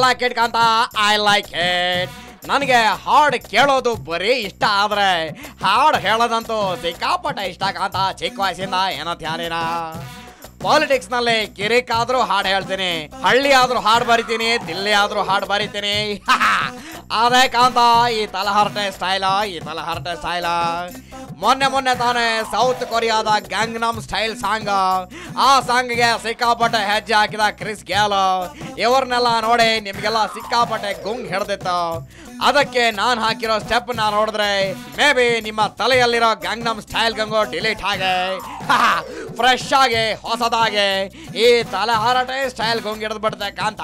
Like it ಕಾಂತ, I like it. ನನಗೆ ಹಾಡು ಕೇಳೋದು ಬರೀ ಇಷ್ಟ, ಆದ್ರೆ ಹಾಡು ಹೇಳೋದಂತೂ ಸಿಕ್ಕಾಪಟ್ಟೆ ಇಷ್ಟ ಕಾಂತ. ಚಿಕ್ಕ ವಯಸ್ಸಿಂದ ಏನಂತ ಯಾರೇನ ಪಾಲಿಟಿಕ್ಸ್ ನಲ್ಲಿ ಕಿರಿಕ್ ಆದ್ರೂ ಹಾಡು ಹೇಳ್ತೀನಿ, ಹಳ್ಳಿ ಆದ್ರೂ ಹಾಡು ಬರಿತೀನಿ, ದಿಲ್ಲಿ ಆದ್ರೂ ಹಾಡು ಬರಿತೀನಿ. ಅದೇ ಕಾಂತ ಈ ತಲಹರಟೆ ಸ್ಟೈಲ. ಮೊನ್ನೆ ತಾನೇ ಸೌತ್ ಕೊರಿಯಾದ ಗ್ಯಾಂಗ್ನಮ್ ಸ್ಟೈಲ್ ಸಾಂಗ್, ಆ ಸಾಂಗ್ಗೆ ಸಿಕ್ಕಾಪಟ್ಟೆ ಹೆಜ್ಜೆ ಹಾಕಿದ ಕ್ರಿಸ್ ಗೇಲ್. ಇವ್ರನ್ನೆಲ್ಲ ನೋಡಿ ನಿಮ್ಗೆಲ್ಲ ಸಿಕ್ಕಾಪಟ್ಟೆ ಗುಂಗ್ ಹಿಡ್ದಿತ್ತು. ಅದಕ್ಕೆ ನಾನು ಹಾಕಿರೋ ಸ್ಟೆಪ್ ನೋಡಿದ್ರೆ ಮೇ ಬಿ ನಿಮ್ಮ ತಲೆಯಲ್ಲಿರೋ ಗ್ಯಾಂಗ್ನಮ್ ಸ್ಟೈಲ್ ಗಂಗು ಡಿಲೀಟ್ ಆಗಿ ಫ್ರೆಶ್ ಆಗಿ ಹೊಸದಾಗಿ ಈ ತಲೆ ಹರಟೆ ಸ್ಟೈಲ್ ಗುಂಗ್ ಹಿಡಿದು ಬಿಡುತ್ತೆ ಕಾಂತ.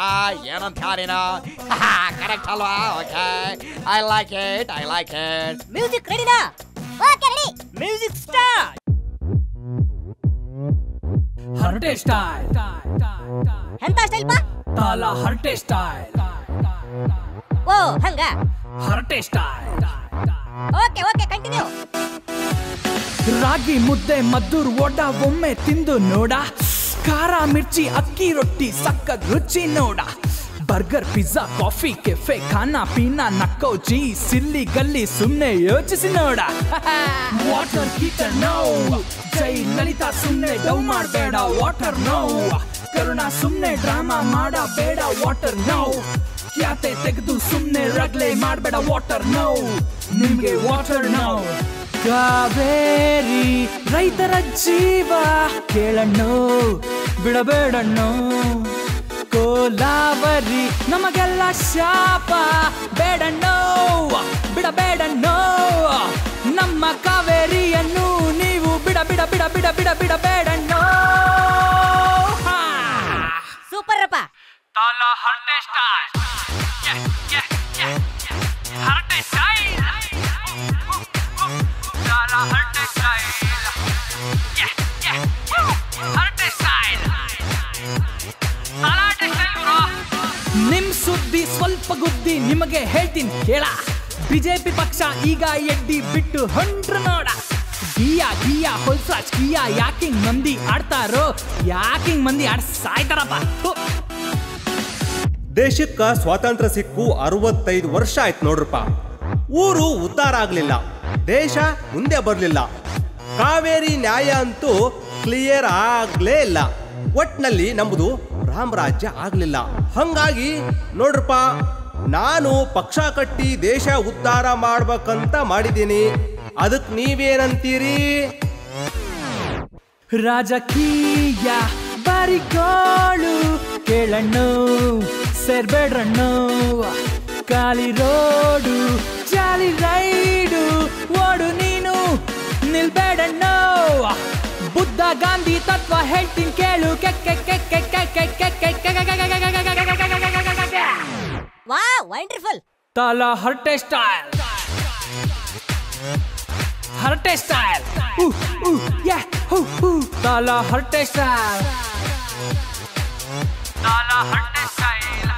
ಏನಂತ ಯಾರಿನ ಕರೆಕ್ಟ್ ಅಲ್ವಾ? Okay, I like it. Music ರೆಡಿನಾ? Okay ready. Music start. ಹರಟೆ ಸ್ಟೈಲ್. ಎಂತ ಸ್ಟೈಲ್ ಪಾ? ತಲ ಹರಟೆ ಸ್ಟೈಲ್. ಓ ಹಂಗ ಹರಟೆ ಸ್ಟೈಲ್. Okay continue. ರಾಗಿ ಮುದ್ದೆ ಮದ್ದೂರ್ ವಡ ಒಮ್ಮೆ ತಿಂದು ನೋಡ, ಖಾರ ಮಿರ್ಚಿ ಅಕ್ಕಿ ರೊಟ್ಟಿ ಸಕ್ಕತ್ ರುಚಿ ನೋಡ. ಬರ್ಗರ್ ಪಿಜ್ಜಾ ಕಾಫಿ ಕೆಫೆ ಖಾನಾ ಪೀನಾ ನಕ್ಕೋ ಜಿ ಸಿಲ್ಲಿ ಗಲ್ಲಿ ಸುಮ್ನೆ ಯೋಚಿಸಿ ನೋಡ. Water heater no, Jayalalithaa ಸುಮ್ನೆ ಡೌ ಮಾಡಬೇಡ. ವಾಟರ್ ನೋ, ಕರುಣಾ ಸುಮ್ನೆ ಡ್ರಾಮಾ ಮಾಡಬೇಡ. ವಾಟರ್ ನೋ, ಕ್ಯಾತೆ ತೆಗೆದು ಸುಮ್ನೆ ರಗ್ಲೆ ಮಾಡಬೇಡ. ವಾಟರ್ ನೋ, ನಿಮ್ಗೆ ವಾಟರ್ ನೋ. ಕಾವೇರಿ ರೈತರ ಜೀವ ಕೇಳಣ್ಣು ಬಿಡಬೇಡಣ್ಣು. ಕೋಲಾವರಿ ನಮಗೆಲ್ಲ ಶಾಪ ಬೇಡಣ್ಣು ಬಿಡಬೇಡಣ್ಣು. ನಮ್ಮ ಕಾವೇರಿಯನ್ನು ನೀವು ಬಿಡಬೇಡಣ್ಣು. ಸೂಪರ್ ಅಪ್ಪ. ತಾಲ ಹರಟೆ ಸ್ಟೈಲ್. ಹರಟೆ ಸ್ಟೈಲ್. ತಾಲ ಹರಟೆ ಸ್ಟೈಲ್. ಹರಟೆ ಸ್ಟೈಲ್. ಹರಟೆ ಸ್ಟೈಲ್ ಬ್ರೋ. ನಿಮ್ ಸುದ್ದಿ ಸ್ವಲ್ಪ ಗುದ್ದಿ ನಿಮಗೆ ಹೇಳ್ತೀನಿ ಕೇಳ. ಬಿಜೆಪಿ ಪಕ್ಷ ಈಗ ಎಡ್ಡಿ ಬಿಟ್ಟು ಹೊಂಡ್ರು ನೋಡ. ಗಿಯಾ ಹೊಲ್ಸ್ರಾಜ್ ಗಿಯಾ ಯಾಕಿಂಗ್ ಮಂದಿ ಆಡ್ತಾರೋ, ಯಾಕಿಂಗ್ ಮಂದಿ ಆಡ್ ಸಾಯ್ತಾರಪ್ಪ. ದೇಶಕ್ಕ ಸ್ವಾತಂತ್ರ್ಯ ಸಿಕ್ಕು 65 ವರ್ಷ ಆಯ್ತು ನೋಡ್ರಪ್ಪ. ಊರು ಉದ್ಧಾರ ಆಗ್ಲಿಲ್ಲ, ದೇಶ ಮುಂದೆ ಬರ್ಲಿಲ್ಲ. ಕಾವೇರಿ ನ್ಯಾಯ ಅಂತೂ ಕ್ಲಿಯರ್ ಆಗ್ಲೇ ಇಲ್ಲ. ಒಟ್ನಲ್ಲಿ ನಮ್ಮದು ರಾಮರಾಜ್ಯ ಆಗ್ಲಿಲ್ಲ. ಹಂಗಾಗಿ ನೋಡ್ರಪ್ಪ, ನಾನು ಪಕ್ಷ ಕಟ್ಟಿ ದೇಶ ಉದ್ಧಾರ ಮಾಡ್ಬೇಕಂತ ಮಾಡಿದ್ದೀನಿ. ಅದಕ್ ನೀವೇನಂತೀರಿ? ರಾಜಕೀಯ ಬಾರಿಗೋಳು ಕೇಳಣ್ಣು ಸೇರ್ಬೇಡ್ರಣ್ಣು. ಖಾಲಿ ರೋಡು ಜಾಲಿ ರೈಡು ಓಡು ನೀನು ನಿಲ್ಬೇಡಣ್ಣು. ಬುದ್ಧ ಗಾಂಧಿ ತತ್ವ ಹೇಳ್ತೀನಿ ಕೇಳು. Wow wonderful. ತಾಲ ಹರಟೆ ಸ್ಟೈಲ್. ಹರಟೆ ಸ್ಟೈಲ್. ತಾಲ ಹರಟೆ ಸ್ಟೈಲ್. ತಾಲ ಹರಟೆ ಸ್ಟೈಲ್.